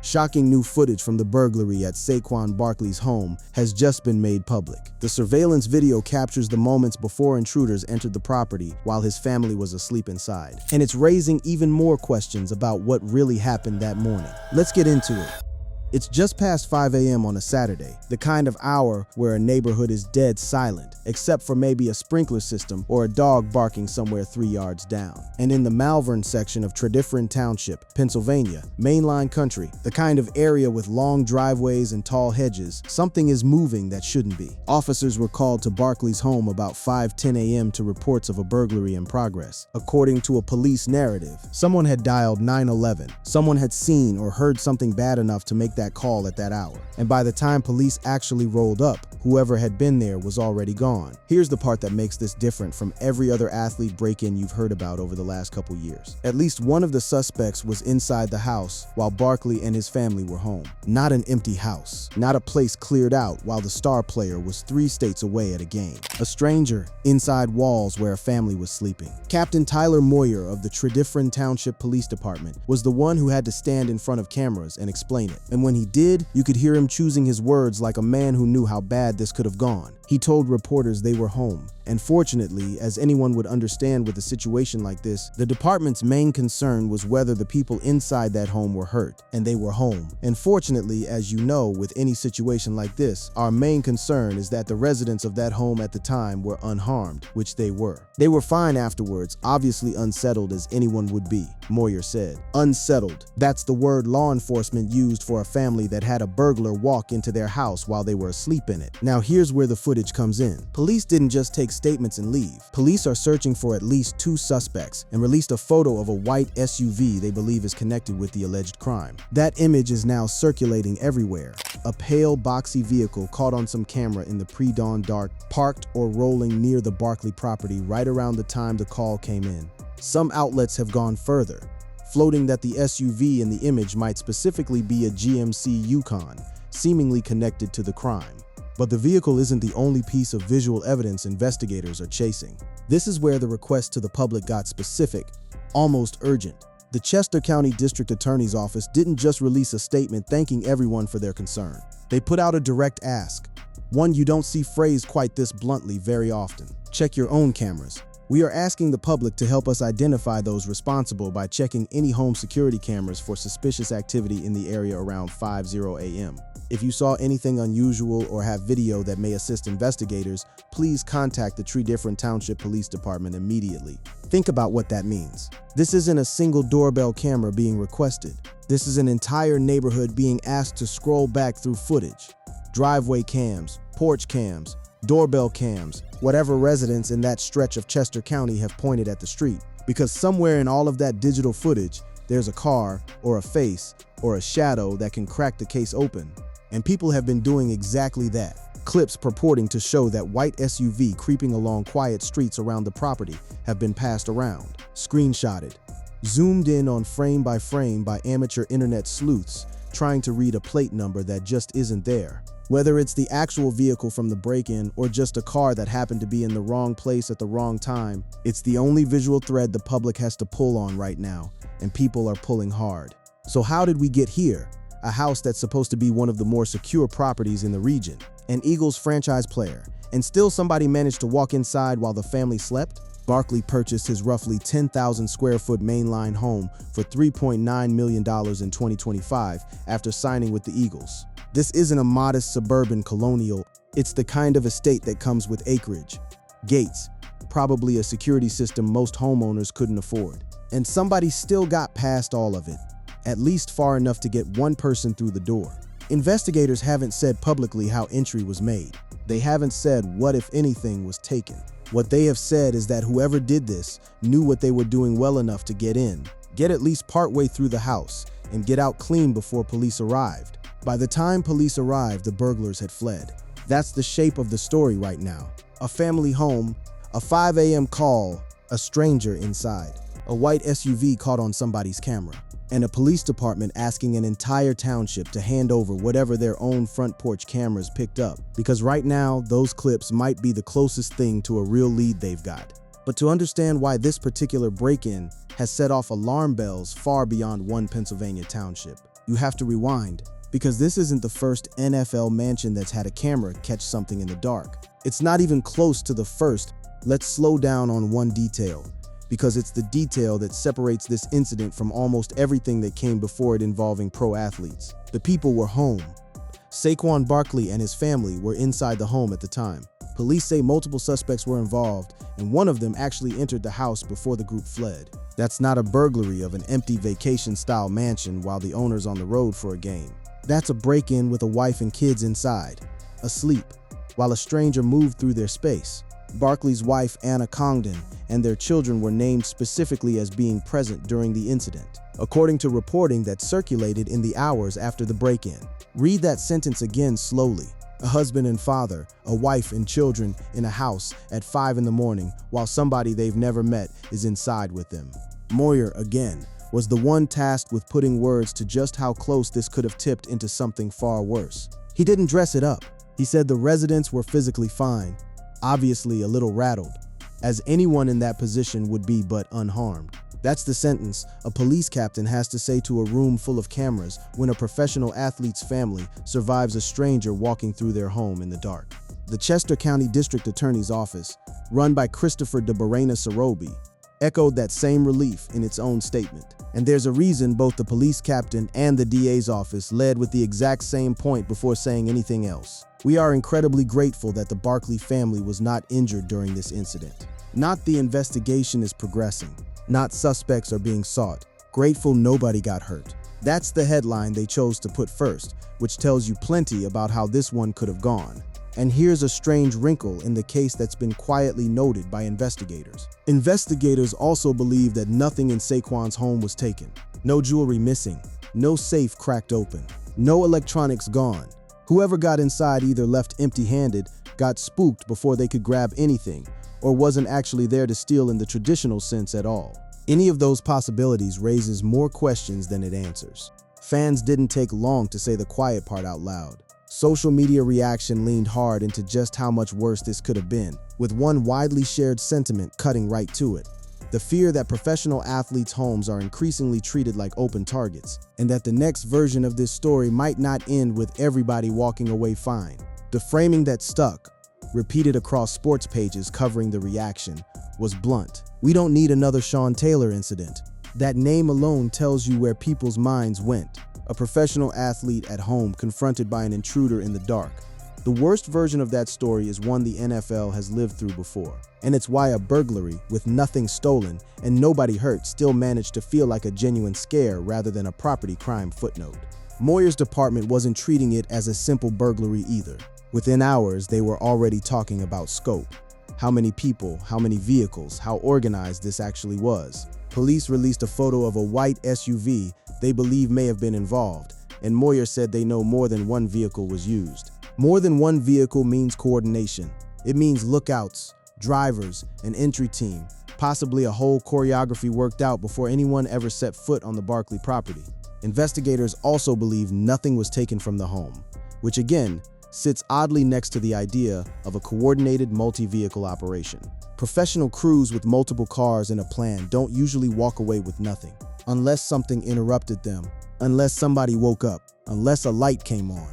Shocking new footage from the burglary at Saquon Barkley's home has just been made public. The surveillance video captures the moments before intruders entered the property while his family was asleep inside. And it's raising even more questions about what really happened that morning. Let's get into it. It's just past 5 a.m. on a Saturday, the kind of hour where a neighborhood is dead silent, except for maybe a sprinkler system or a dog barking somewhere 3 yards down. And in the Malvern section of Tredyffrin Township, Pennsylvania, mainline country, the kind of area with long driveways and tall hedges, something is moving that shouldn't be. Officers were called to Barkley's home about 5:10 a.m. to reports of a burglary in progress. According to a police narrative, someone had dialed 911. Someone had seen or heard something bad enough to make that call at that hour. And by the time police actually rolled up, whoever had been there was already gone. Here's the part that makes this different from every other athlete break-in you've heard about over the last couple years. At least one of the suspects was inside the house while Barkley and his family were home. Not an empty house, not a place cleared out while the star player was 3 states away at a game. A stranger inside walls where a family was sleeping. Captain Tyler Moyer of the Tredyffrin Township Police Department was the one who had to stand in front of cameras and explain it. And when he did, you could hear him choosing his words like a man who knew how bad this could have gone. He told reporters they were home. And fortunately, as anyone would understand with a situation like this, the department's main concern was whether the people inside that home were hurt, and they were home. And fortunately, as you know, with any situation like this, our main concern is that the residents of that home at the time were unharmed, which they were. They were fine afterwards, obviously unsettled as anyone would be, Moyer said. Unsettled. That's the word law enforcement used for a family that had a burglar walk into their house while they were asleep in it. Now here's where the footage comes in. Police didn't just take statements and leave. Police are searching for at least 2 suspects and released a photo of a white SUV they believe is connected with the alleged crime. That image is now circulating everywhere. A pale, boxy vehicle caught on some camera in the pre-dawn dark, parked or rolling near the Barkley property right around the time the call came in. Some outlets have gone further, floating that the SUV in the image might specifically be a GMC Yukon, seemingly connected to the crime. But the vehicle isn't the only piece of visual evidence investigators are chasing. This is where the request to the public got specific, almost urgent. The Chester County District Attorney's Office didn't just release a statement thanking everyone for their concern. They put out a direct ask, one you don't see phrased quite this bluntly very often. Check your own cameras. We are asking the public to help us identify those responsible by checking any home security cameras for suspicious activity in the area around 5:00 a.m. If you saw anything unusual or have video that may assist investigators, please contact the Tredyffrin Township Police Department immediately. Think about what that means. This isn't a single doorbell camera being requested. This is an entire neighborhood being asked to scroll back through footage. Driveway cams, porch cams, doorbell cams, whatever residents in that stretch of Chester County have pointed at the street. Because somewhere in all of that digital footage, there's a car or a face or a shadow that can crack the case open. And people have been doing exactly that. Clips purporting to show that white SUV creeping along quiet streets around the property have been passed around, screenshotted, zoomed in on frame by amateur internet sleuths trying to read a plate number that just isn't there. Whether it's the actual vehicle from the break-in or just a car that happened to be in the wrong place at the wrong time, it's the only visual thread the public has to pull on right now, and people are pulling hard. So how did we get here? A house that's supposed to be one of the more secure properties in the region, an Eagles franchise player, and still somebody managed to walk inside while the family slept? Barkley purchased his roughly 10,000 square foot mainline home for $3.9 million in 2025 after signing with the Eagles. This isn't a modest suburban colonial, it's the kind of estate that comes with acreage, gates, probably a security system most homeowners couldn't afford. And somebody still got past all of it, at least far enough to get one person through the door. Investigators haven't said publicly how entry was made. They haven't said what, if anything, was taken. What they have said is that whoever did this knew what they were doing well enough to get in, get at least partway through the house, and get out clean before police arrived. By the time police arrived, the burglars had fled. That's the shape of the story right now. A family home, a 5 a.m. call, a stranger inside, a white SUV caught on somebody's camera, and a police department asking an entire township to hand over whatever their own front porch cameras picked up, because right now, those clips might be the closest thing to a real lead they've got. But to understand why this particular break-in has set off alarm bells far beyond one Pennsylvania township, You have to rewind, because this isn't the first NFL mansion that's had a camera catch something in the dark. It's not even close to the first. Let's slow down on one detail, because it's the detail that separates this incident from almost everything that came before it involving pro athletes. The people were home. Saquon Barkley and his family were inside the home at the time. Police say multiple suspects were involved, and one of them actually entered the house before the group fled. That's not a burglary of an empty vacation-style mansion while the owner's on the road for a game. That's a break-in with a wife and kids inside, asleep, while a stranger moved through their space. Barkley's wife, Anna Congdon, and their children were named specifically as being present during the incident, according to reporting that circulated in the hours after the break-in. Read that sentence again slowly. A husband and father, a wife and children in a house at 5 in the morning while somebody they've never met is inside with them. Moyer, again, was the one tasked with putting words to just how close this could have tipped into something far worse. He didn't dress it up. He said the residents were physically fine, obviously a little rattled, as anyone in that position would be but unharmed. That's the sentence a police captain has to say to a room full of cameras when a professional athlete's family survives a stranger walking through their home in the dark. The Chester County District Attorney's Office, run by Christopher de Barrena-Sarobi, echoed that same relief in its own statement. And there's a reason both the police captain and the DA's office led with the exact same point before saying anything else. We are incredibly grateful that the Barkley family was not injured during this incident. Not the investigation is progressing. Not suspects are being sought. Grateful nobody got hurt. That's the headline they chose to put first, which tells you plenty about how this one could have gone. And here's a strange wrinkle in the case that's been quietly noted by investigators. Investigators also believe that nothing in Saquon's home was taken. No jewelry missing, no safe cracked open, no electronics gone. Whoever got inside either left empty-handed, got spooked before they could grab anything, or wasn't actually there to steal in the traditional sense at all. Any of those possibilities raises more questions than it answers. Fans didn't take long to say the quiet part out loud. Social media reaction leaned hard into just how much worse this could have been, with one widely shared sentiment cutting right to it. The fear that professional athletes' homes are increasingly treated like open targets, and that the next version of this story might not end with everybody walking away fine. The framing that stuck, repeated across sports pages covering the reaction, was blunt. We don't need another Sean Taylor incident. That name alone tells you where people's minds went. A professional athlete at home confronted by an intruder in the dark. The worst version of that story is one the NFL has lived through before. And it's why a burglary with nothing stolen and nobody hurt still managed to feel like a genuine scare rather than a property crime footnote. Moyer's department wasn't treating it as a simple burglary either. Within hours, they were already talking about scope. How many people, how many vehicles, how organized this actually was. Police released a photo of a white SUV they believe may have been involved, and Moyer said they know more than one vehicle was used. More than one vehicle means coordination. It means lookouts, drivers, an entry team, possibly a whole choreography worked out before anyone ever set foot on the Barkley property. Investigators also believe nothing was taken from the home, which again, sits oddly next to the idea of a coordinated multi-vehicle operation. Professional crews with multiple cars and a plan don't usually walk away with nothing, unless something interrupted them, unless somebody woke up, unless a light came on,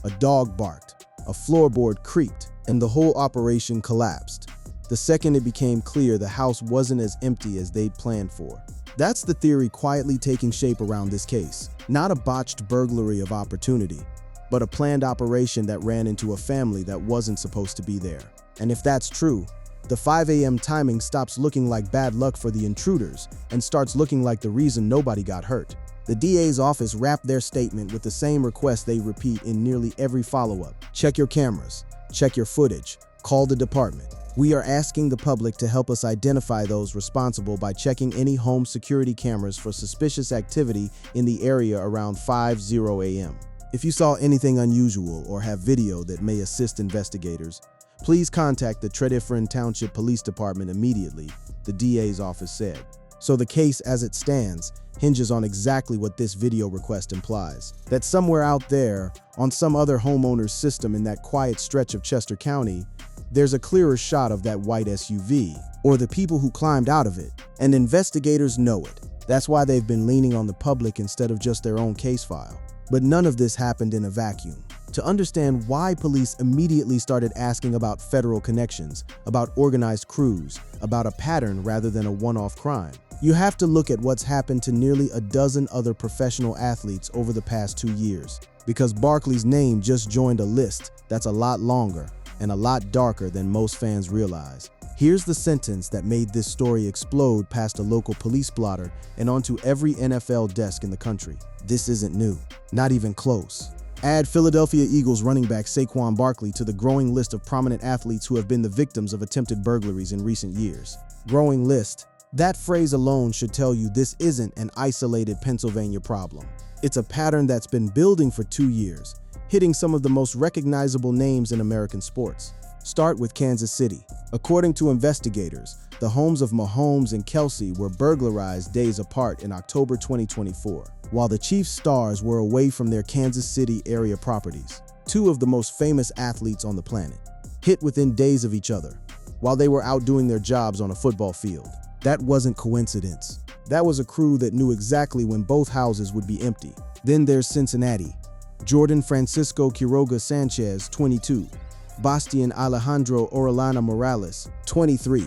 a dog barked, a floorboard creaked, and the whole operation collapsed. The second it became clear the house wasn't as empty as they'd planned for. That's the theory quietly taking shape around this case. Not a botched burglary of opportunity, but a planned operation that ran into a family that wasn't supposed to be there. And if that's true, the 5 a.m. timing stops looking like bad luck for the intruders and starts looking like the reason nobody got hurt. The DA's office wrapped their statement with the same request they repeat in nearly every follow-up. Check your cameras, check your footage, call the department. We are asking the public to help us identify those responsible by checking any home security cameras for suspicious activity in the area around 5:00 a.m. If you saw anything unusual or have video that may assist investigators, please contact the Tredyffrin Township Police Department immediately, the DA's office said. So the case as it stands hinges on exactly what this video request implies. That somewhere out there, on some other homeowner's system in that quiet stretch of Chester County, there's a clearer shot of that white SUV, or the people who climbed out of it, and investigators know it. That's why they've been leaning on the public instead of just their own case file. But none of this happened in a vacuum. To understand why police immediately started asking about federal connections, about organized crews, about a pattern rather than a one-off crime, you have to look at what's happened to nearly a dozen other professional athletes over the past 2 years. Because Barkley's name just joined a list that's a lot longer and a lot darker than most fans realize. Here's the sentence that made this story explode past a local police blotter and onto every NFL desk in the country. This isn't new, not even close. Add Philadelphia Eagles running back Saquon Barkley to the growing list of prominent athletes who have been the victims of attempted burglaries in recent years. Growing list. That phrase alone should tell you this isn't an isolated Pennsylvania problem. It's a pattern that's been building for 2 years, hitting some of the most recognizable names in American sports. Start with Kansas City. According to investigators, the homes of Mahomes and Kelsey were burglarized days apart in October 2024, while the Chiefs' stars were away from their Kansas City area properties. Two of the most famous athletes on the planet, hit within days of each other, while they were out doing their jobs on a football field. That wasn't coincidence. That was a crew that knew exactly when both houses would be empty. Then there's Cincinnati. Jordan Francisco Quiroga Sanchez, 22. Bastian Alejandro Orellana Morales, 23.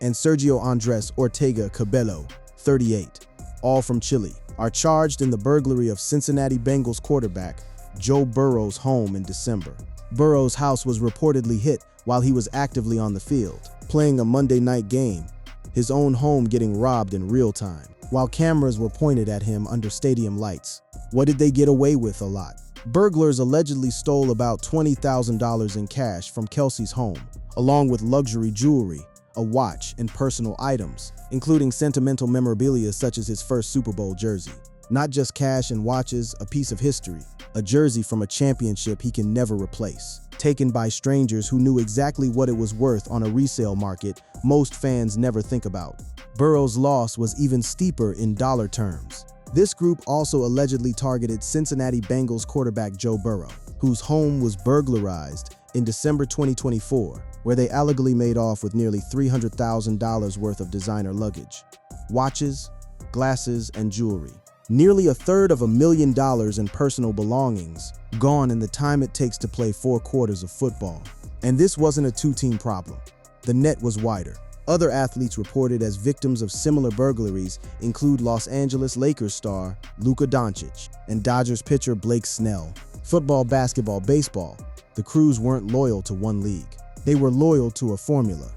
And Sergio Andres Ortega Cabello, 38. All from Chile, are charged in the burglary of Cincinnati Bengals quarterback Joe Burrow's home in December. Burrow's house was reportedly hit while he was actively on the field, playing a Monday night game, his own home getting robbed in real time, while cameras were pointed at him under stadium lights. What did they get away with? A lot. Burglars allegedly stole about $20,000 in cash from Kelsey's home, along with luxury jewelry, a watch, and personal items, including sentimental memorabilia such as his first Super Bowl jersey. Not just cash and watches, a piece of history, a jersey from a championship he can never replace, taken by strangers who knew exactly what it was worth on a resale market most fans never think about. Burrow's loss was even steeper in dollar terms. This group also allegedly targeted Cincinnati Bengals quarterback Joe Burrow, whose home was burglarized in December 2024, where they allegedly made off with nearly $300,000 worth of designer luggage, watches, glasses, and jewelry. Nearly $250,000 in personal belongings gone in the time it takes to play 4 quarters of football. And this wasn't a two-team problem. The net was wider. Other athletes reported as victims of similar burglaries include Los Angeles Lakers star Luka Doncic and Dodgers pitcher Blake Snell. Football, basketball, baseball, the crews weren't loyal to one league. They were loyal to a formula.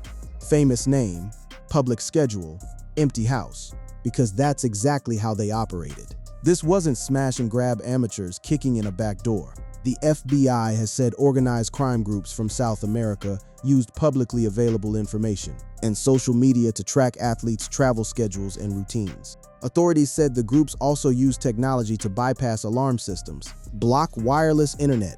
Famous name, public schedule, empty house, because that's exactly how they operated. This wasn't smash and grab amateurs kicking in a back door. The FBI has said organized crime groups from South America used publicly available information and social media to track athletes' travel schedules and routines. Authorities said the groups also used technology to bypass alarm systems, block wireless internet,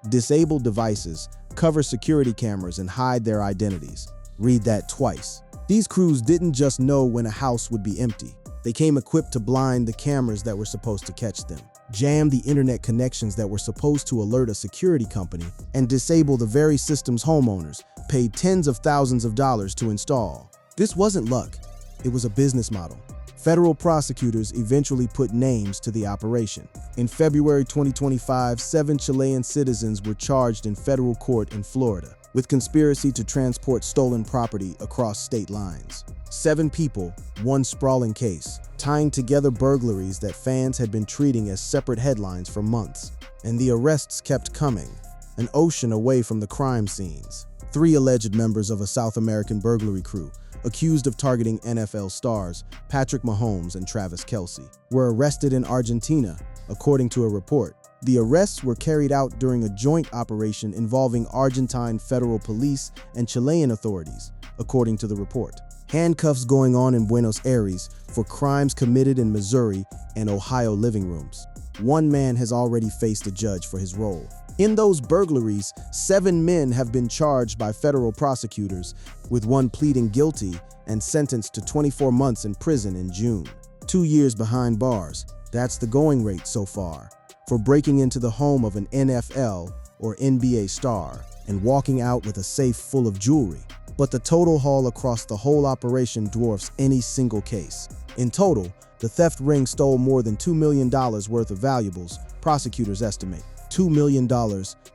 disable devices, cover security cameras, and hide their identities. Read that twice. These crews didn't just know when a house would be empty. They came equipped to blind the cameras that were supposed to catch them, jam the internet connections that were supposed to alert a security company, and disable the very systems homeowners paid tens of thousands of dollars to install. This wasn't luck. It was a business model. Federal prosecutors eventually put names to the operation. In February 2025, 7 Chilean citizens were charged in federal court in Florida with conspiracy to transport stolen property across state lines. 7 people, one sprawling case, tying together burglaries that fans had been treating as separate headlines for months. And the arrests kept coming, an ocean away from the crime scenes. 3 alleged members of a South American burglary crew, accused of targeting NFL stars Patrick Mahomes and Travis Kelce, were arrested in Argentina, according to a report. The arrests were carried out during a joint operation involving Argentine federal police and Chilean authorities, according to the report. Handcuffs going on in Buenos Aires for crimes committed in Missouri and Ohio living rooms. 1 man has already faced a judge for his role. In those burglaries, 7 men have been charged by federal prosecutors, with 1 pleading guilty and sentenced to 24 months in prison in June. 2 years behind bars, that's the going rate so far, for breaking into the home of an NFL or NBA star and walking out with a safe full of jewelry. But the total haul across the whole operation dwarfs any single case. In total, the theft ring stole more than $2 million worth of valuables, Prosecutors estimate $2 million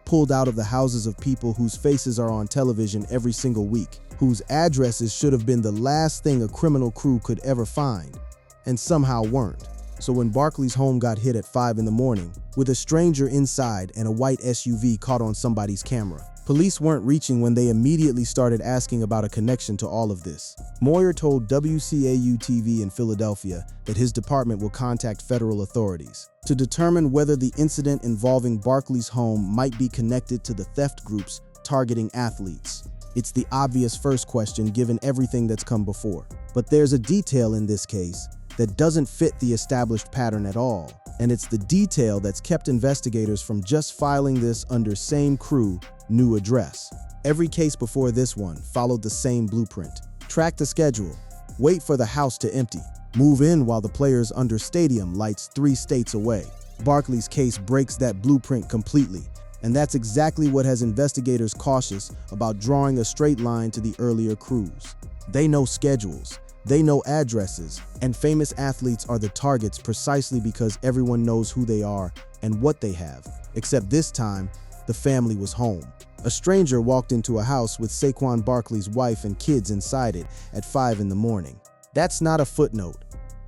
pulled out of the houses of people whose faces are on television every single week, whose addresses should have been the last thing a criminal crew could ever find, and somehow weren't. So when Barkley's home got hit at 5 in the morning, with a stranger inside and a white SUV caught on somebody's camera, police weren't reaching when they immediately started asking about a connection to all of this. Moyer told WCAU-TV in Philadelphia that his department will contact federal authorities to determine whether the incident involving Barkley's home might be connected to the theft groups targeting athletes. It's the obvious first question given everything that's come before. But there's a detail in this case that doesn't fit the established pattern at all, and it's the detail that's kept investigators from just filing this under same crew, new address. Every case before this one followed the same blueprint. Track the schedule, wait for the house to empty, move in while the players under stadium lights 3 states away. Barkley's case breaks that blueprint completely, and that's exactly what has investigators cautious about drawing a straight line to the earlier crews. They know schedules, they know addresses, and famous athletes are the targets precisely because everyone knows who they are and what they have, except this time, the family was home. A stranger walked into a house with Saquon Barkley's wife and kids inside it at 5 in the morning. That's not a footnote.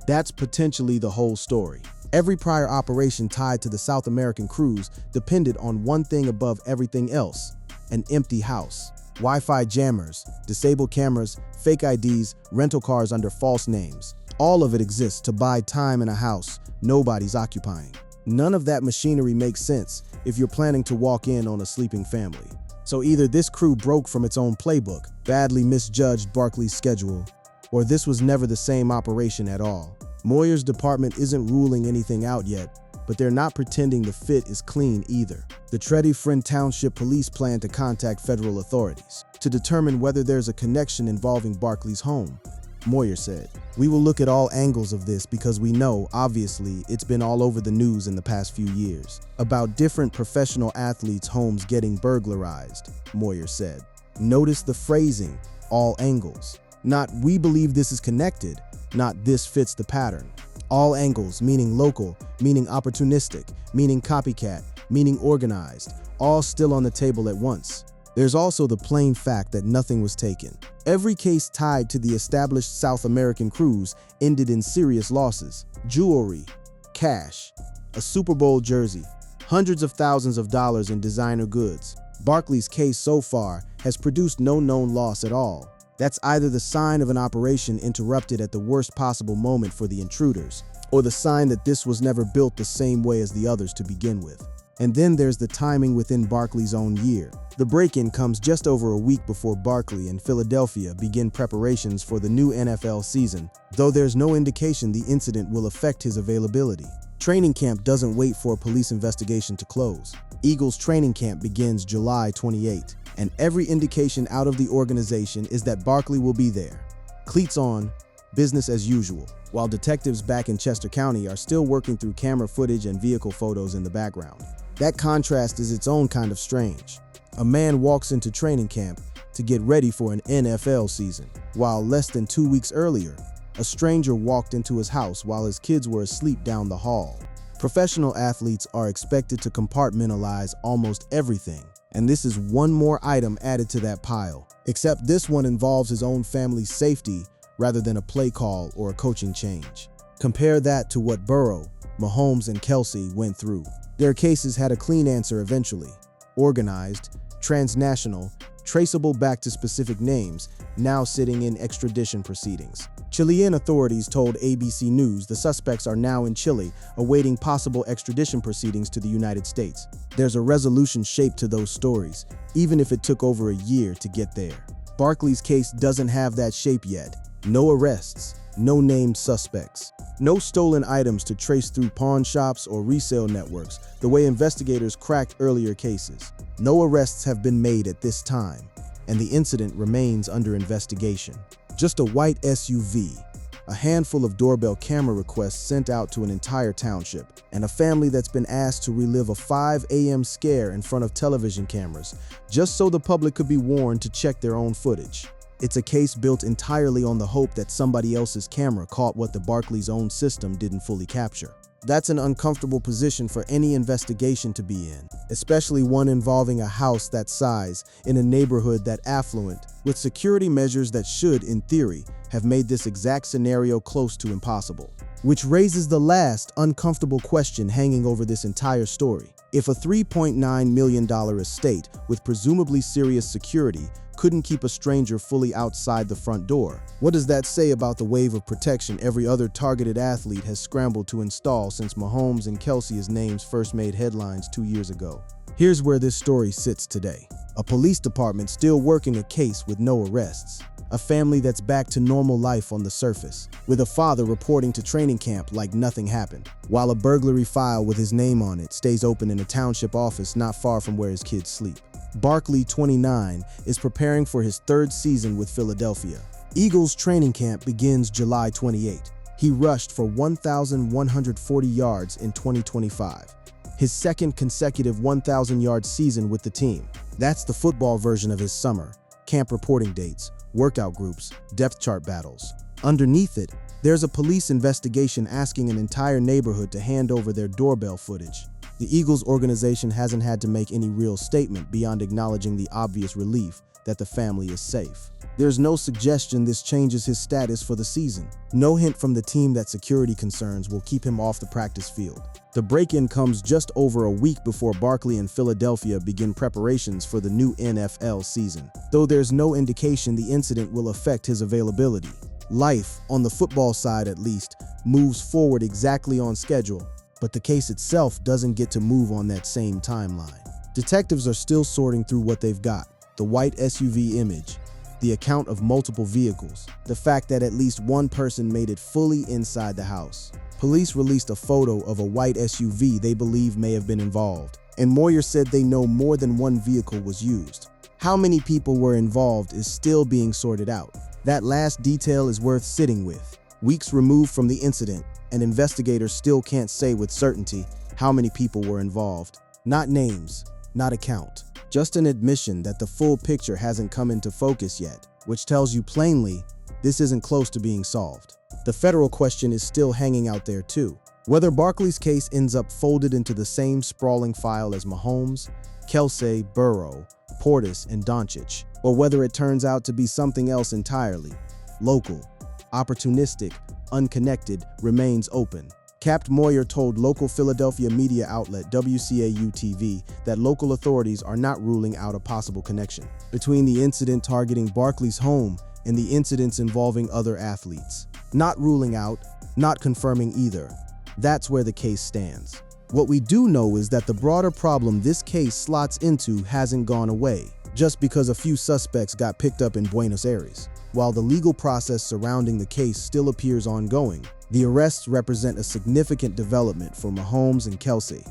That's potentially the whole story. Every prior operation tied to the South American cruise depended on one thing above everything else: an empty house. Wi-Fi jammers, disabled cameras, fake IDs, rental cars under false names. All of it exists to buy time in a house nobody's occupying. None of that machinery makes sense if you're planning to walk in on a sleeping family. So either this crew broke from its own playbook, badly misjudged Barkley's schedule, or this was never the same operation at all. Moyer's department isn't ruling anything out yet, but they're not pretending the fit is clean either. The Tredyffrin Township Police plan to contact federal authorities to determine whether there's a connection involving Barkley's home. Moyer said, "We will look at all angles of this because we know, obviously, it's been all over the news in the past few years about different professional athletes' homes getting burglarized," Moyer said. Notice the phrasing, all angles. Not "we believe this is connected," not "this fits the pattern." All angles, meaning local, meaning opportunistic, meaning copycat, meaning organized, all still on the table at once. There's also the plain fact that nothing was taken. Every case tied to the established South American cruise ended in serious losses. Jewelry, cash, a Super Bowl jersey, hundreds of thousands of dollars in designer goods. Barkley's case so far has produced no known loss at all. That's either the sign of an operation interrupted at the worst possible moment for the intruders, or the sign that this was never built the same way as the others to begin with. And then there's the timing within Barkley's own year. The break-in comes just over a week before Barkley and Philadelphia begin preparations for the new NFL season, though there's no indication the incident will affect his availability. Training camp doesn't wait for a police investigation to close. Eagles training camp begins July 28, and every indication out of the organization is that Barkley will be there. Cleats on, business as usual, while detectives back in Chester County are still working through camera footage and vehicle photos in the background. That contrast is its own kind of strange. A man walks into training camp to get ready for an NFL season, while less than 2 weeks earlier, a stranger walked into his house while his kids were asleep down the hall. Professional athletes are expected to compartmentalize almost everything, and this is one more item added to that pile, except this one involves his own family's safety rather than a play call or a coaching change. Compare that to what Burrow, Mahomes, and Kelsey went through. Their cases had a clean answer eventually. Organized, transnational, traceable back to specific names, now sitting in extradition proceedings. Chilean authorities told ABC News the suspects are now in Chile awaiting possible extradition proceedings to the United States. There's a resolution shaped to those stories, even if it took over a year to get there. Barkley's case doesn't have that shape yet. No arrests, no named suspects, no stolen items to trace through pawn shops or resale networks the way investigators cracked earlier cases. No arrests have been made at this time, and the incident remains under investigation. Just a white SUV, a handful of doorbell camera requests sent out to an entire township, and a family that's been asked to relive a 5 a.m. scare in front of television cameras, just so the public could be warned to check their own footage. It's a case built entirely on the hope that somebody else's camera caught what the Barkley's own system didn't fully capture. That's an uncomfortable position for any investigation to be in, especially one involving a house that size in a neighborhood that affluent, with security measures that should, in theory, have made this exact scenario close to impossible. Which raises the last uncomfortable question hanging over this entire story. If a $3.9 million estate with presumably serious security couldn't keep a stranger fully outside the front door, what does that say about the wave of protection every other targeted athlete has scrambled to install since Mahomes and Kelsey's names first made headlines 2 years ago? Here's where this story sits today. A police department still working a case with no arrests. A family that's back to normal life on the surface, with a father reporting to training camp like nothing happened, while a burglary file with his name on it stays open in a township office not far from where his kids sleep. Barkley, 29, is preparing for his third season with Philadelphia. Eagles training camp begins July 28. He rushed for 1,140 yards in 2025, his second consecutive 1,000-yard season with the team. That's the football version of his summer. Camp reporting dates, workout groups, depth chart battles. Underneath it, there's a police investigation asking an entire neighborhood to hand over their doorbell footage. The Eagles organization hasn't had to make any real statement beyond acknowledging the obvious relief that the family is safe. There's no suggestion this changes his status for the season. No hint from the team that security concerns will keep him off the practice field. The break-in comes just over a week before Barkley and Philadelphia begin preparations for the new NFL season, though there's no indication the incident will affect his availability. Life, on the football side at least, moves forward exactly on schedule, but the case itself doesn't get to move on that same timeline. Detectives are still sorting through what they've got: the white SUV image, the account of multiple vehicles, the fact that at least one person made it fully inside the house. Police released a photo of a white SUV they believe may have been involved, and Moyer said they know more than one vehicle was used. How many people were involved is still being sorted out. That last detail is worth sitting with. Weeks removed from the incident, and investigators still can't say with certainty how many people were involved. Not names, not a count. Just an admission that the full picture hasn't come into focus yet, which tells you plainly this isn't close to being solved. The federal question is still hanging out there too. Whether Barkley's case ends up folded into the same sprawling file as Mahomes, Kelsey, Burrow, Portis, and Doncic, or whether it turns out to be something else entirely, local, opportunistic, unconnected, remains open. Capt. Moyer told local Philadelphia media outlet WCAU-TV that local authorities are not ruling out a possible connection between the incident targeting Barkley's home and the incidents involving other athletes. Not ruling out, not confirming either. That's where the case stands. What we do know is that the broader problem this case slots into hasn't gone away, just because a few suspects got picked up in Buenos Aires. While the legal process surrounding the case still appears ongoing, the arrests represent a significant development for Mahomes and Kelsey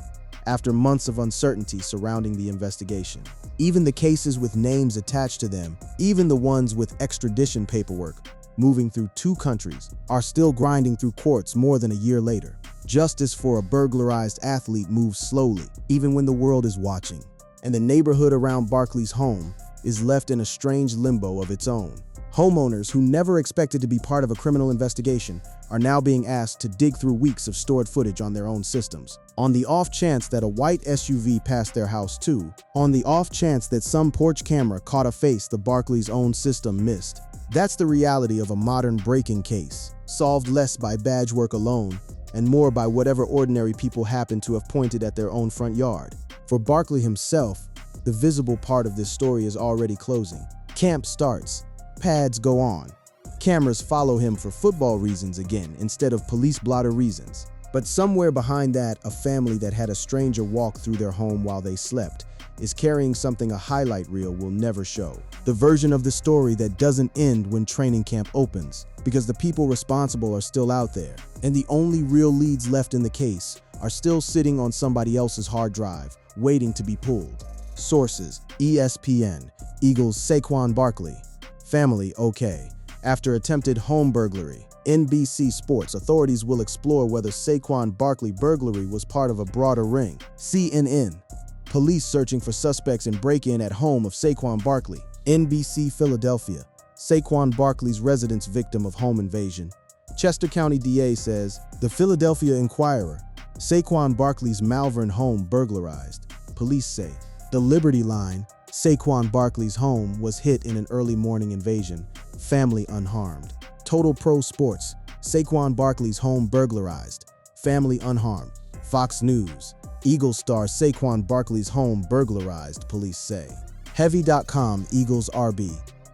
after months of uncertainty surrounding the investigation. Even the cases with names attached to them, even the ones with extradition paperwork moving through 2 countries, are still grinding through courts more than a year later. Justice for a burglarized athlete moves slowly, even when the world is watching, and the neighborhood around Barkley's home is left in a strange limbo of its own. Homeowners who never expected to be part of a criminal investigation are now being asked to dig through weeks of stored footage on their own systems. On the off chance that a white SUV passed their house too, on the off chance that some porch camera caught a face the Barkley's own system missed. That's the reality of a modern break-in case, solved less by badge work alone and more by whatever ordinary people happen to have pointed at their own front yard. For Barkley himself, the visible part of this story is already closing. Camp starts. Pads go on. Cameras follow him for football reasons again, instead of police blotter reasons. But somewhere behind that, a family that had a stranger walk through their home while they slept is carrying something a highlight reel will never show. The version of the story that doesn't end when training camp opens, because the people responsible are still out there, and the only real leads left in the case are still sitting on somebody else's hard drive, waiting to be pulled. Sources: ESPN, Eagles Saquon Barkley. Family okay. After attempted home burglary. NBC Sports, authorities will explore whether Saquon Barkley burglary was part of a broader ring. CNN, police searching for suspects in break-in at home of Saquon Barkley. NBC Philadelphia, Saquon Barkley's residence victim of home invasion. Chester County DA says, the Philadelphia Inquirer, Saquon Barkley's Malvern home burglarized. Police say. The Liberty Line, Saquon Barkley's home was hit in an early morning invasion. Family unharmed. Total Pro Sports, Saquon Barkley's home burglarized. Family unharmed. Fox News, Eagles star Saquon Barkley's home burglarized, police say. Heavy.com, Eagles RB,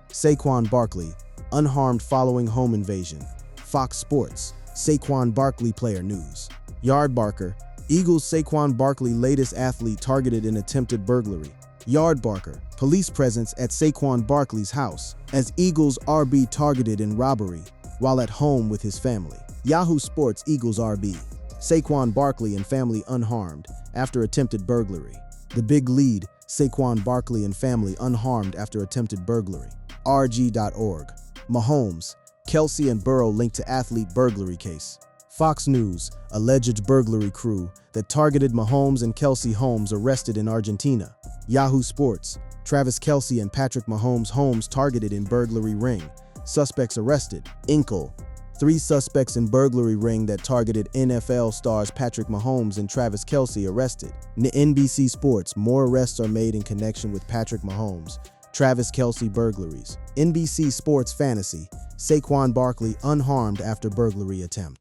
Saquon Barkley, unharmed following home invasion. Fox Sports, Saquon Barkley player news. Yardbarker, Eagles Saquon Barkley latest athlete targeted in attempted burglary. Yardbarker, police presence at Saquon Barkley's house as Eagles RB targeted in robbery while at home with his family. Yahoo Sports, Eagles RB, Saquon Barkley and family unharmed after attempted burglary. The Big Lead, Saquon Barkley and family unharmed after attempted burglary. RG.org, Mahomes, Kelsey and Burrow linked to athlete burglary case. Fox News, alleged burglary crew that targeted Mahomes and Kelsey homes arrested in Argentina. Yahoo Sports, Travis Kelsey and Patrick Mahomes homes targeted in burglary ring. Suspects arrested. Inkle, 3 suspects in burglary ring that targeted NFL stars Patrick Mahomes and Travis Kelsey arrested. NBC Sports, more arrests are made in connection with Patrick Mahomes, Travis Kelsey burglaries. NBC Sports Fantasy, Saquon Barkley unharmed after burglary attempt.